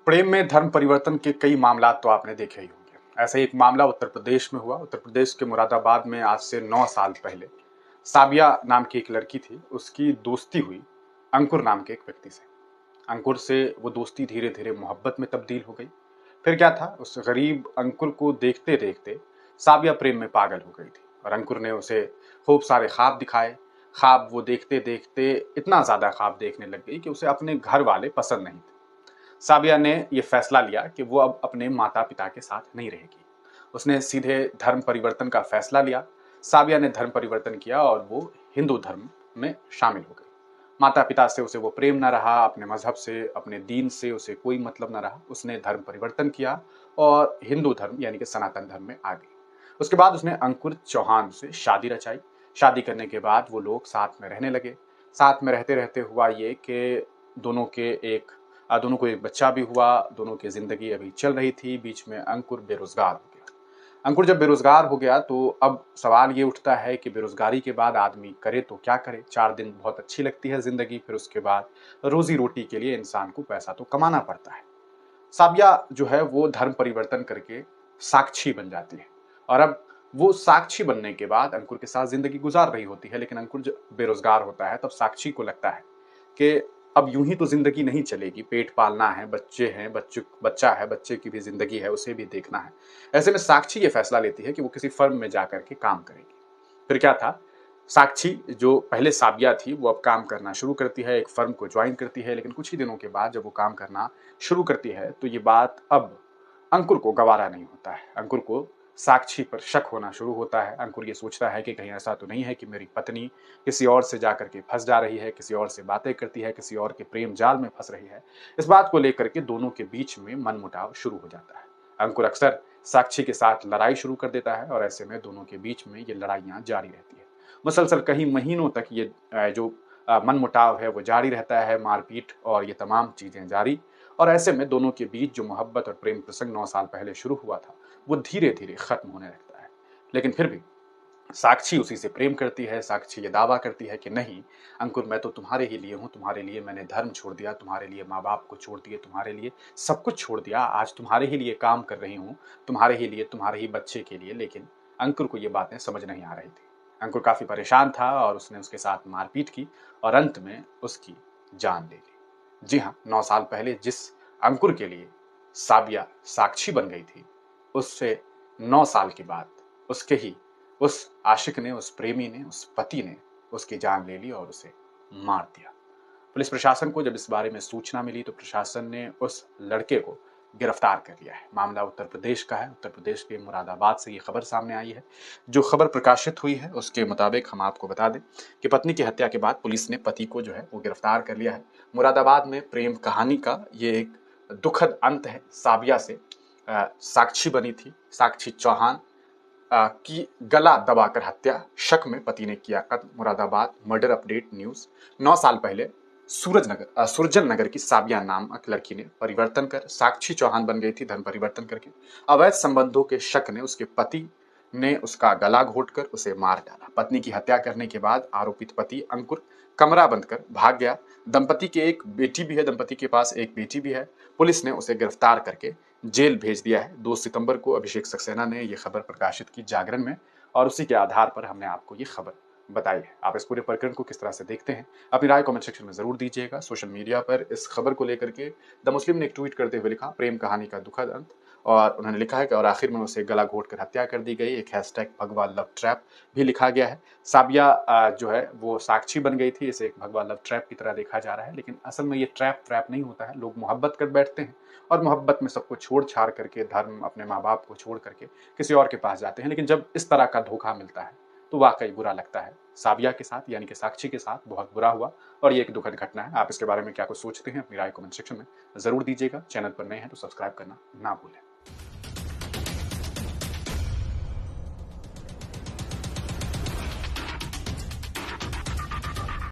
प्रेम में धर्म परिवर्तन के कई मामला तो आपने देखे ही होंगे। ऐसा ही एक मामला उत्तर प्रदेश में हुआ। उत्तर प्रदेश के मुरादाबाद में आज से 9 साल पहले साबिया नाम की एक लड़की थी, उसकी दोस्ती हुई अंकुर नाम के एक व्यक्ति से। अंकुर से वो दोस्ती धीरे धीरे मोहब्बत में तब्दील हो गई। फिर क्या था, उस गरीब अंकुर को देखते देखते साबिया प्रेम में पागल हो गई थी और अंकुर ने उसे खूब सारे ख्वाब दिखाए। ख्वाब वो देखते देखते इतना ज्यादा ख्वाब देखने लग गई कि उसे अपने घर वाले पसंद नहीं थे। साबिया ने यह फैसला लिया कि वो अब अपने माता पिता के साथ नहीं रहेगी। उसने सीधे धर्म परिवर्तन का फैसला लिया। साबिया ने धर्म परिवर्तन किया और वो हिंदू धर्म में शामिल हो गई। माता पिता से उसे वो प्रेम न रहा, अपने मजहब से, अपने दीन से उसे कोई मतलब न रहा। उसने धर्म परिवर्तन किया और हिंदू धर्म यानी कि सनातन धर्म में आ गई। उसके बाद उसने अंकुर चौहान से शादी रचाई। शादी करने के बाद वो लोग साथ में रहने लगे। साथ में रहते रहते हुआ ये कि दोनों के एक दोनों को एक बच्चा भी हुआ। दोनों की जिंदगी अभी चल रही थी। बीच में अंकुर बेरोजगार हो गया। अंकुर जब बेरोजगार हो गया तो अब सवाल ये उठता है कि बेरोजगारी के बाद आदमी करे तो क्या करे। 4 दिन बहुत अच्छी लगती है जिंदगी, फिर उसके बाद रोजी रोटी के लिए इंसान को पैसा तो कमाना पड़ता है। साबिया जो है वो धर्म परिवर्तन करके साक्षी बन जाती है और अब वो साक्षी बनने के बाद अंकुर के साथ जिंदगी गुजार रही होती है। लेकिन अंकुर जब बेरोजगार होता है तब साक्षी को लगता है कि अब यूं ही तो जिंदगी नहीं चलेगी, पेट पालना है, बच्चे हैं, बच्चा है, बच्चे की भी जिंदगी है, उसे भी देखना है। ऐसे में साक्षी ये फैसला लेती है कि वो किसी फर्म में जाकर के काम करेगी। फिर क्या था, साक्षी जो पहले साबिया थी वो अब काम करना शुरू करती है, एक फर्म को ज्वाइन करती है। लेकिन कुछ ही दिनों के बाद जब वो काम करना शुरू करती है तो ये बात अब अंकुर को गवारा नहीं होता है। अंकुर को साक्षी पर शक होना शुरू होता है। अंकुर ये सोचता है कि कहीं ऐसा तो नहीं है कि मेरी पत्नी किसी और से जाकर के फंस जा रही है, किसी और से बातें करती है, किसी और के प्रेम जाल में फंस रही है। इस बात को लेकर के दोनों के बीच में मनमुटाव शुरू हो जाता है। अंकुर अक्सर साक्षी के साथ लड़ाई शुरू कर देता है और ऐसे में दोनों के बीच में ये लड़ाइयां जारी रहती है। मुसलसल कई महीनों तक ये जो मनमुटाव है वो जारी रहता है, मारपीट और ये तमाम चीजें जारी। और ऐसे में दोनों के बीच जो मोहब्बत और प्रेम प्रसंग 9 साल पहले शुरू हुआ था वो धीरे धीरे खत्म होने लगता है। लेकिन फिर भी साक्षी उसी से प्रेम करती है। साक्षी ये दावा करती है कि नहीं अंकुर, मैं तो तुम्हारे ही लिए हूं, तुम्हारे लिए मैंने धर्म छोड़ दिया, तुम्हारे लिए माँ बाप को छोड़ दिए, तुम्हारे लिए सब कुछ छोड़ दिया, आज तुम्हारे ही लिए काम कर रही हूँ, तुम्हारे ही लिए, तुम्हारे ही बच्चे के लिए। लेकिन अंकुर को ये बातें समझ नहीं आ रही थी। अंकुर काफी परेशान था और उसने उसके साथ मारपीट की और अंत में उसकी जान ले ली। जी हाँ, 9 साल पहले जिस अंकुर के लिए साबिया साक्षी बन गई थी, उससे 9 साल के बाद उसके ही उस आशिक ने, उस प्रेमी ने, उस पति ने उसकी जान ले ली और उसे मार दिया। पुलिस प्रशासन को जब इस बारे में सूचना मिली तो प्रशासन ने उस लड़के को गिरफ्तार कर लिया है। मामला उत्तर प्रदेश का है। उत्तर प्रदेश के मुरादाबाद से ये खबर सामने आई है। जो खबर प्रकाशित हुई है उसके मुताबिक हम आपको बता दें कि पत्नी की हत्या के बाद पुलिस ने पति को जो है वो गिरफ्तार कर लिया है। मुरादाबाद में प्रेम कहानी का ये एक दुखद अंत है। साबिया से साक्षी बनी थी, साक्षी चौहान की गला दबाकर हत्या, शक में पति ने किया कत्ल। Moradabad murder update news. 9 साल पहले सुरजन नगर की साबिया नामक लड़की ने परिवर्तन कर साक्षी चौहान बन गई थी, धर्म परिवर्तन करके। अवैध संबंधों के शक ने उसके पति ने उसका गला घोटकर उसे मार डाला। पत्नी की हत्या करने के बाद आरोपित पति अंकुर कमरा बंद कर भाग गया। दंपति के एक बेटी भी है, दंपति के पास एक बेटी भी है। पुलिस ने उसे गिरफ्तार करके जेल भेज दिया है। 2 सितंबर को अभिषेक सक्सेना ने यह खबर प्रकाशित की जागरण में और उसी के आधार पर हमने आपको ये खबर बताई है। आप इस पूरे प्रकरण को किस तरह से देखते हैं, अपनी राय कमेंट सेक्शन में जरूर दीजिएगा। सोशल मीडिया पर इस खबर को लेकर के द मुस्लिम ने एक ट्वीट करते हुए लिखा, प्रेम कहानी का दुखद अंत। और उन्होंने लिखा है कि और आखिर में उसे गला घोटकर हत्या कर दी गई। एक हैशटैग भगवा लव ट्रैप भी लिखा गया है। साबिया जो है वो साक्षी बन गई थी, इसे एक भगवा लव ट्रैप की तरह देखा जा रहा है। लेकिन असल में ये ट्रैप नहीं होता है। लोग मोहब्बत कर बैठते हैं और मोहब्बत में सबको छोड़ छाड़ करके, धर्म, अपने माँ बाप को छोड़ करके किसी और के पास जाते हैं। लेकिन जब इस तरह का धोखा मिलता है तो वाकई बुरा लगता है। साबिया के साथ यानी कि साक्षी के साथ बहुत बुरा हुआ और ये एक दुखद घटना है। आप इसके बारे में क्या कुछ सोचते हैं, अपनी राय कमेंट सेक्शन में जरूर दीजिएगा। चैनल पर नए हैं तो सब्सक्राइब करना ना भूलें।